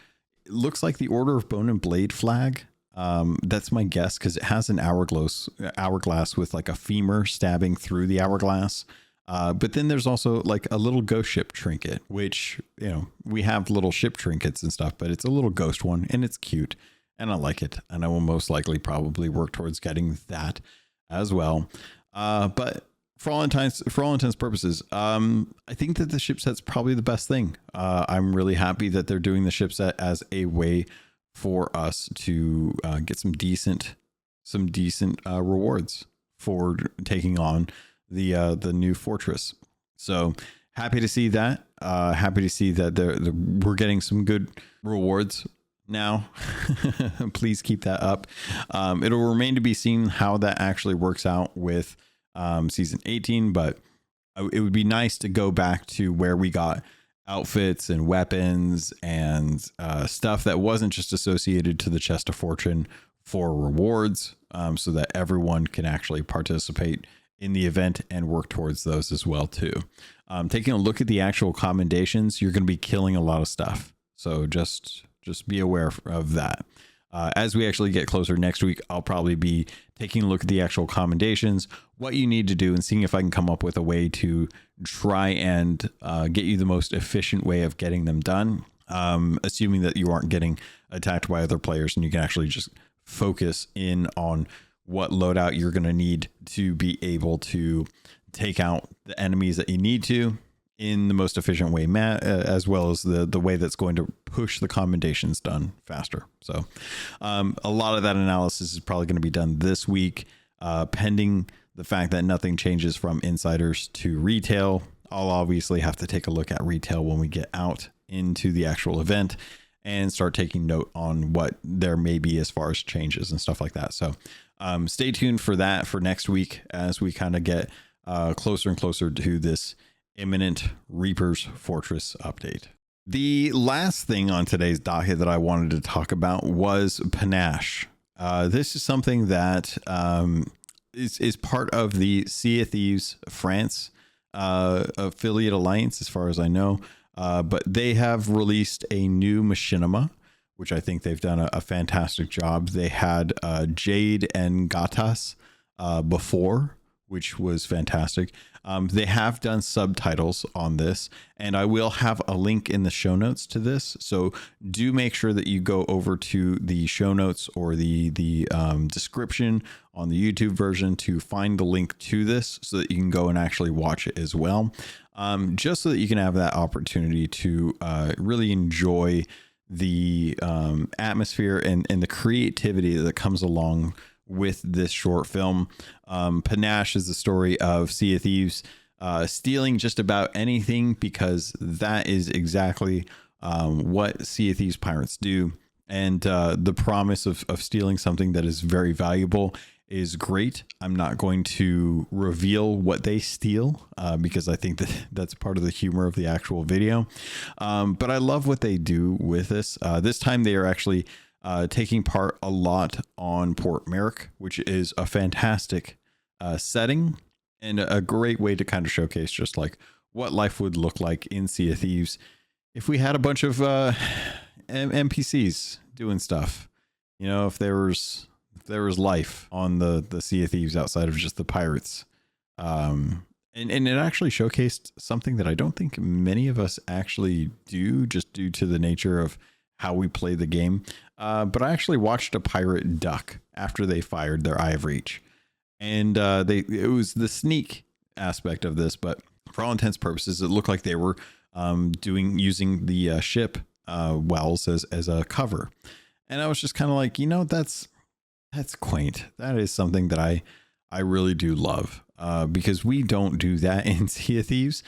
looks like the Order of Bone and Blade flag. That's my guess, because it has an hourglass with like a femur stabbing through the hourglass. But then there's also like a little ghost ship trinket, which, you know, we have little ship trinkets and stuff, but it's a little ghost one and it's cute and I like it. And I will most likely probably work towards getting that as well. But for all intents purposes, I think that the ship set's probably the best thing. I'm really happy that they're doing the ship set as a way for us to get some decent rewards for taking on the new fortress. So happy to see that. Happy to see that we're getting some good rewards now. Please keep that up. It'll remain to be seen how that actually works out with season 18, but it would be nice to go back to where we got outfits and weapons and stuff that wasn't just associated to the chest of fortune for rewards, so that everyone can actually participate in the event and work towards those as well too. Taking a look at the actual commendations, you're going to be killing a lot of stuff, so just be aware of that. As we actually get closer next week, I'll probably be taking a look at the actual commendations, what you need to do, and seeing if I can come up with a way to try and get you the most efficient way of getting them done, assuming that you aren't getting attacked by other players and you can actually just focus in on what loadout you're going to need to be able to take out the enemies that you need to in the most efficient way, as well as the way that's going to push the commendations done faster. So a lot of that analysis is probably going to be done this week, pending the fact that nothing changes from insiders to retail. I'll obviously have to take a look at retail when we get out into the actual event and start taking note on what there may be as far as changes and stuff like that. So stay tuned for that for next week as we kind of get closer and closer to this imminent Reaper's Fortress update. The last thing on today's docket that I wanted to talk about was panache. This is something that is part of the Sea of Thieves France affiliate alliance, as far as I know. But they have released a new machinima, which I think they've done a fantastic job. They had Jade and Gatas before, which was fantastic. They have done subtitles on this, and I will have a link in the show notes to this. So do make sure that you go over to the show notes or the description on the YouTube version to find the link to this so that you can go and actually watch it as well. Just so that you can have that opportunity to really enjoy the atmosphere and the creativity that comes along with this short film. Panache is the story of Sea of Thieves stealing just about anything, because that is exactly what Sea of Thieves pirates do, and the promise of stealing something that is very valuable is great. I'm not going to reveal what they steal because I think that that's part of the humor of the actual video. But I love what they do with this. This time they are actually taking part a lot on Port Merrick, which is a fantastic setting and a great way to kind of showcase just like what life would look like in Sea of Thieves if we had a bunch of NPCs doing stuff. You know, if there was life on the Sea of Thieves outside of just the pirates. And it actually showcased something that I don't think many of us actually do, just due to the nature of how we play the game. But I actually watched a pirate duck after they fired their Eye of Reach. And it was the sneak aspect of this, but for all intents and purposes, it looked like they were using the ship wells as a cover. And I was just kind of like, you know, that's quaint. That is something that I really do love because we don't do that in Sea of Thieves.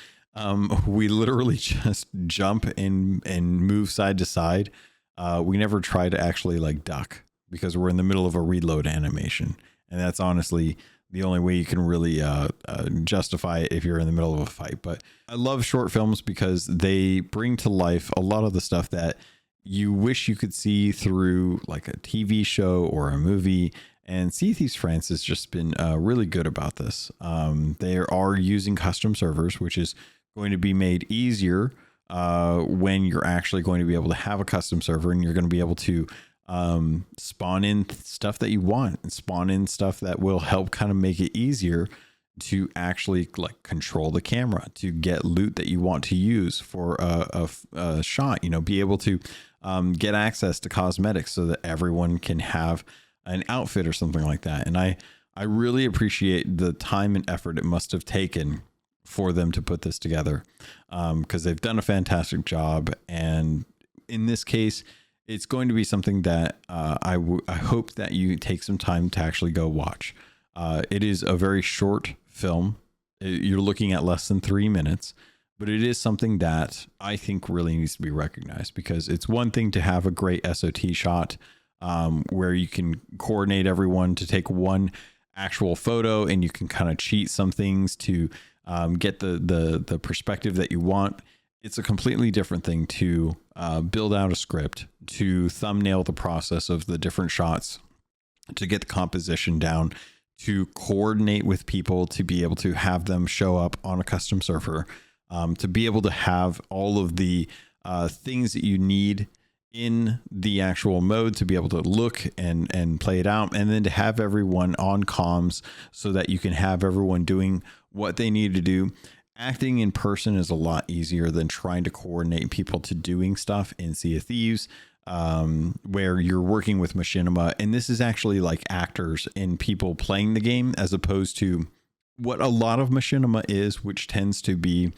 We literally just jump and move side to side. We never try to actually like duck because we're in the middle of a reload animation. And that's honestly the only way you can really justify it if you're in the middle of a fight. But I love short films because they bring to life a lot of the stuff that you wish you could see through like a TV show or a movie. And Sea of Thieves France has just been really good about this. They are using custom servers, which is going to be made easier when you're actually going to be able to have a custom server and you're going to be able to spawn in stuff that you want and spawn in stuff that will help kind of make it easier to actually like control the camera, to get loot that you want to use for a shot, you know, be able to get access to cosmetics so that everyone can have an outfit or something like that. And I really appreciate the time and effort it must have taken for them to put this together because they've done a fantastic job. And in this case, it's going to be something that I hope that you take some time to actually go watch. It is a very short film. You're looking at less than 3 minutes, but it is something that I think really needs to be recognized because it's one thing to have a great SOT shot where you can coordinate everyone to take one actual photo and you can kind of cheat some things to get the perspective that you want. It's a completely different thing to build out a script, to thumbnail the process of the different shots, to get the composition down, to coordinate with people, to be able to have them show up on a custom server, to be able to have all of the things that you need in the actual mode to be able to look and play it out, and then to have everyone on comms so that you can have everyone doing what they need to do. Acting in person is a lot easier than trying to coordinate people to doing stuff in Sea of Thieves, where you're working with machinima. And this is actually like actors and people playing the game, as opposed to what a lot of machinima is, which tends to be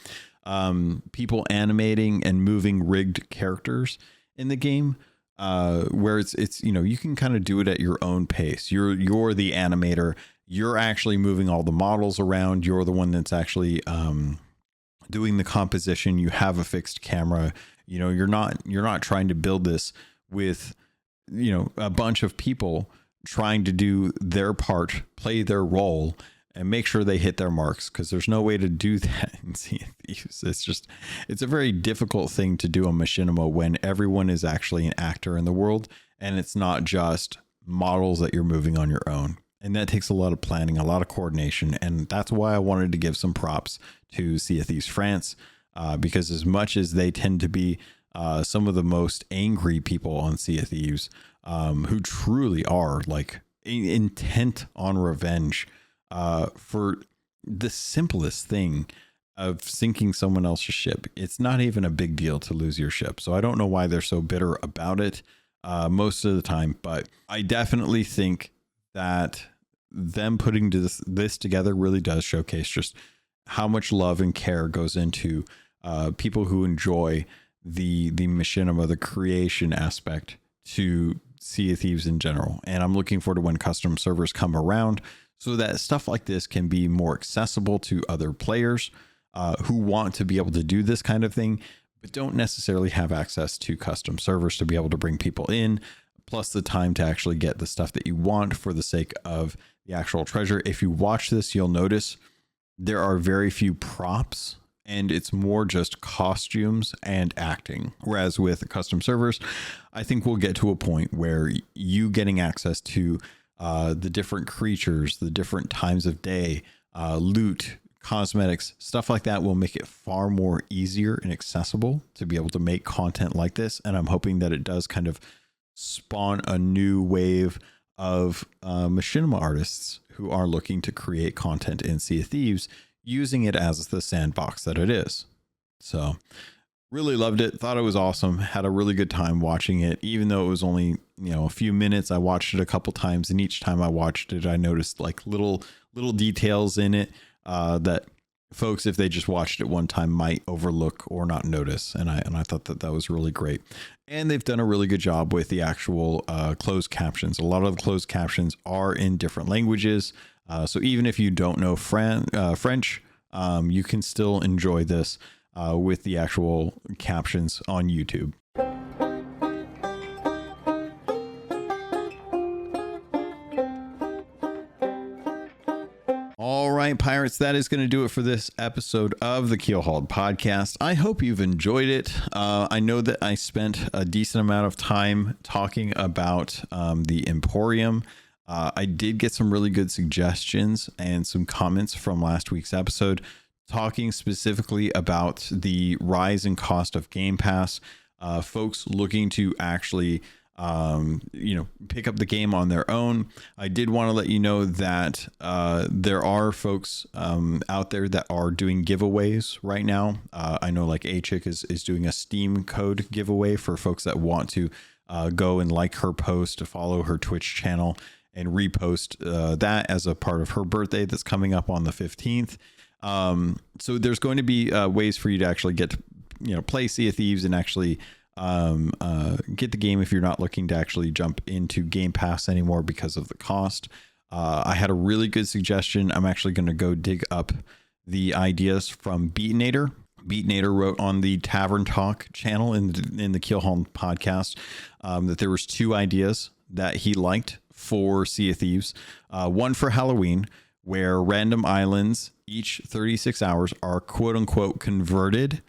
people animating and moving rigged characters in the game, where it's you know, you can kind of do it at your own pace. You're the animator. You're actually moving all the models around. You're the one that's actually doing the composition. You have a fixed camera. You know, you're not trying to build this with, you know, a bunch of people trying to do their part, play their role, and make sure they hit their marks, because there's no way to do that in Sea of Thieves. It's a very difficult thing to do on machinima when everyone is actually an actor in the world, and it's not just models that you're moving on your own. And that takes a lot of planning, a lot of coordination. And that's why I wanted to give some props to Sea of Thieves France, because as much as they tend to be some of the most angry people on Sea of Thieves, who truly are like intent on revenge for the simplest thing of sinking someone else's ship. It's not even a big deal to lose your ship. So I don't know why they're so bitter about it most of the time, but I definitely think that them putting this together really does showcase just how much love and care goes into people who enjoy the machinima, the creation aspect to Sea of Thieves in general. And I'm looking forward to when custom servers come around so that stuff like this can be more accessible to other players who want to be able to do this kind of thing, but don't necessarily have access to custom servers to be able to bring people in, plus the time to actually get the stuff that you want for the sake of the actual treasure. If you watch this, you'll notice there are very few props, and it's more just costumes and acting. Whereas with custom servers, I think we'll get to a point where you getting access to the different creatures, the different times of day, loot, cosmetics, stuff like that will make it far more easier and accessible to be able to make content like this. And I'm hoping that it does kind of spawn a new wave of machinima artists who are looking to create content in Sea of Thieves, using it as the sandbox that it is. So really loved it. Thought it was awesome. Had a really good time watching it, even though it was only, a few minutes. I watched it a couple times, and each time I watched it, I noticed like little details in it that folks, if they just watched it one time, might overlook or not notice. And I thought that was really great. And they've done a really good job with the actual closed captions. A lot of the closed captions are in different languages. So even if you don't know French, you can still enjoy this with the actual captions on YouTube. All right, pirates, that is going to do it for this episode of the Keelhauled podcast. I hope you've enjoyed it. I know that I spent a decent amount of time talking about the Emporium. I did get some really good suggestions and some comments from last week's episode, talking specifically about the rise in cost of Game Pass. Folks looking to actually pick up the game on their own. I did want to let you know that there are folks out there that are doing giveaways right now. I know like A-Chick is doing a Steam code giveaway for folks that want to go and like her post, to follow her Twitch channel, and repost that as a part of her birthday that's coming up on the 15th. So there's going to be ways for you to actually get to play Sea of Thieves and actually get the game if you're not looking to actually jump into Game Pass anymore because of the cost. I had a really good suggestion. I'm actually going to go dig up the ideas from Beatinator. Beatinator wrote on the Tavern Talk channel in the Keelhauled podcast that there was 2 ideas that he liked for Sea of Thieves. One for Halloween, where random islands each 36 hours are quote unquote converted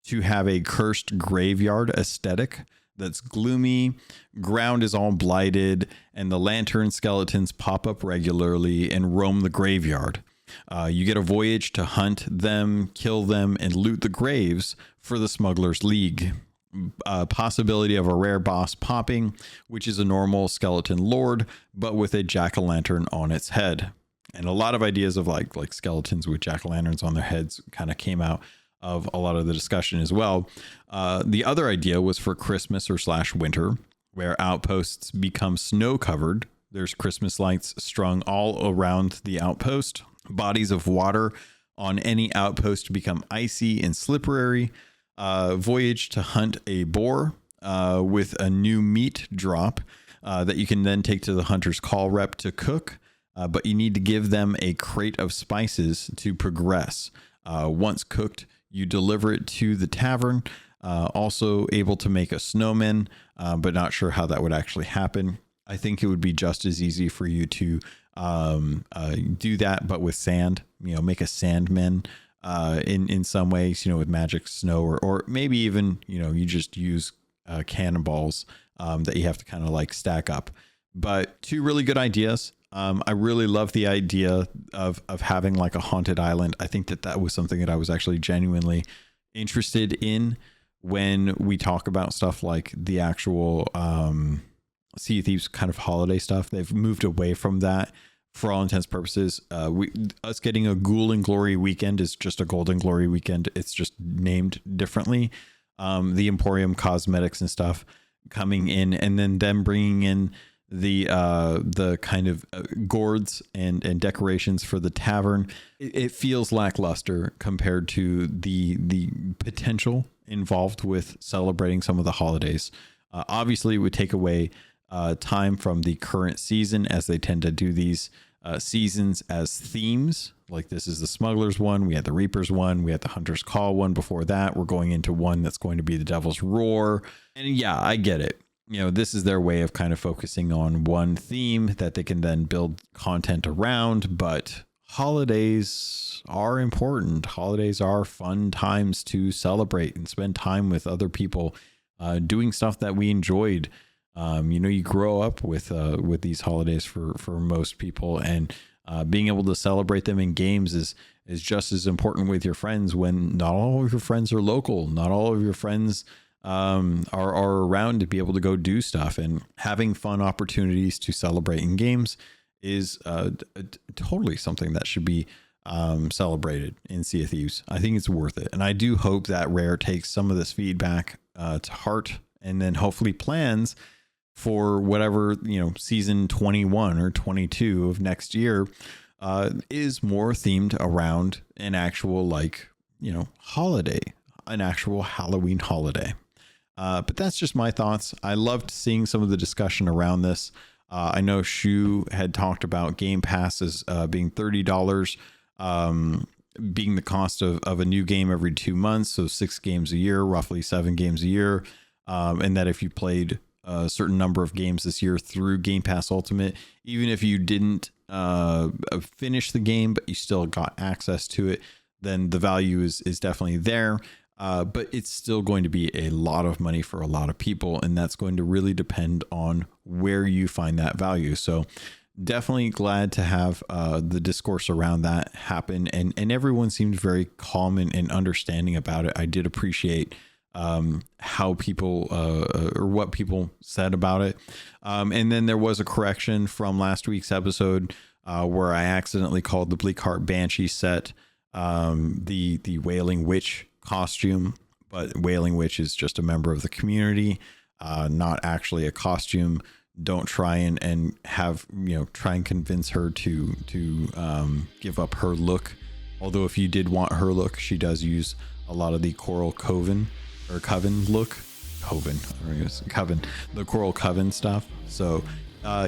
to have a cursed graveyard aesthetic that's gloomy, ground is all blighted, and the lantern skeletons pop up regularly and roam the graveyard. You get a voyage to hunt them, kill them, and loot the graves for the Smugglers League. Possibility of a rare boss popping, which is a normal skeleton lord, but with a jack-o'-lantern on its head. And a lot of ideas of like skeletons with jack-o'-lanterns on their heads kind of came out of a lot of the discussion as well. The other idea was for Christmas or /winter, where outposts become snow covered. There's Christmas lights strung all around the outpost. Bodies of water on any outpost become icy and slippery. Voyage to hunt a boar with a new meat drop that you can then take to the Hunter's Call rep to cook. But you need to give them a crate of spices to progress. Once cooked, you deliver it to the tavern. Also able to make a snowman, but not sure how that would actually happen. I think it would be just as easy for you to do that, but with sand. Make a sandman in some ways. With magic snow, or maybe even you just use cannonballs that you have to kind of like stack up. But 2 really good ideas. I really love the idea of having like a haunted island. I think that was something that I was actually genuinely interested in when we talk about stuff like the actual Sea of Thieves kind of holiday stuff. They've moved away from that for all intents and purposes. Us getting a Ghoul and Glory weekend is just a Golden Glory weekend. It's just named differently. The Emporium cosmetics and stuff coming in, and then them bringing in the kind of gourds and decorations for the tavern. It feels lackluster compared to the potential involved with celebrating some of the holidays. Obviously it would take away time from the current season, as they tend to do these seasons as themes. Like this is the Smugglers one, we had the Reapers one, we had the Hunter's Call one before that. We're going into one that's going to be the Devil's Roar. And yeah, I get it. this is their way of kind of focusing on one theme that they can then build content around. But holidays are important. Holidays are fun times to celebrate and spend time with other people, doing stuff that we enjoyed. You grow up with these holidays for most people, and being able to celebrate them in games is just as important with your friends, when not all of your friends are local. Not all of your friends are around to be able to go do stuff, and having fun opportunities to celebrate in games is totally something that should be celebrated in Sea of Thieves. I think it's worth it. And I do hope that Rare takes some of this feedback to heart, and then hopefully plans for whatever, season 21 or 22 of next year is more themed around an actual, holiday, an actual Halloween holiday. But that's just my thoughts. I loved seeing some of the discussion around this. I know Shu had talked about Game Pass as being $30, being the cost of a new game every 2 months. So 6 games a year, roughly 7 games a year. And that if you played a certain number of games this year through Game Pass Ultimate, even if you didn't finish the game, but you still got access to it, then the value is definitely there. But it's still going to be a lot of money for a lot of people, and that's going to really depend on where you find that value. So definitely glad to have the discourse around that happen, and everyone seemed very calm and understanding about it. I did appreciate how people or what people said about it. And then there was a correction from last week's episode where I accidentally called the Bleakheart Banshee set the Wailing Witch costume, but Wailing Witch is just a member of the community, not actually a costume. Don't try and have, try and convince her to give up her look. Although if you did want her look, she does use a lot of the Coral Coven or Coven look. Coven, the Coral Coven stuff. So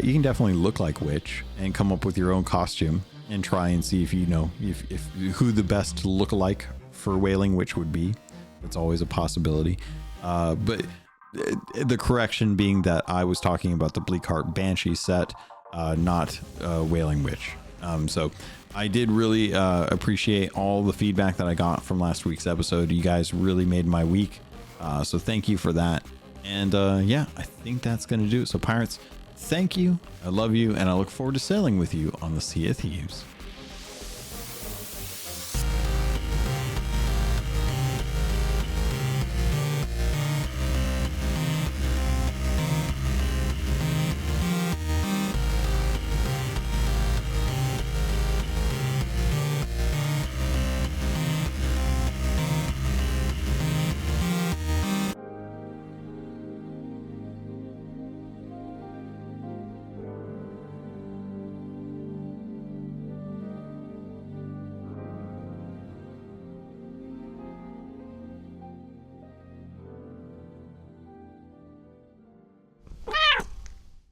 you can definitely look like Witch and come up with your own costume and try and see if if who the best look-alike for Wailing Witch would be. That's always a possibility. But the correction being that I was talking about the Bleakheart Banshee set, not Wailing Witch. So I did really appreciate all the feedback that I got from last week's episode. You guys really made my week. So thank you for that. And yeah, I think that's going to do it. So Pirates, thank you. I love you. And I look forward to sailing with you on the Sea of Thieves.